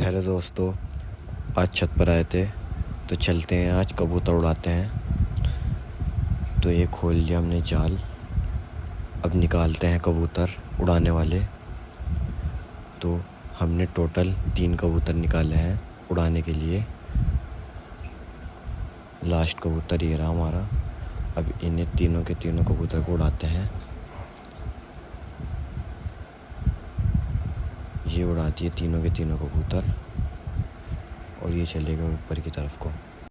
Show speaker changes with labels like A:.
A: Hello दोस्तों, आज छत पर आए थे तो चलते हैं आज कबूतर उड़ाते हैं। तो ये खोल लिया हमने जाल, अब निकालते हैं कबूतर उड़ाने वाले। तो हमने टोटल 3 कबूतर निकाले हैं उड़ाने के लिए। लास्ट कबूतर ये रहा हमारा। अब इन्हें तीनों के तीनों कबूतर को उड़ाते हैं। ये उड़ाती है तीनों के तीनों कबूतर और ये चलेगा ऊपर की तरफ को।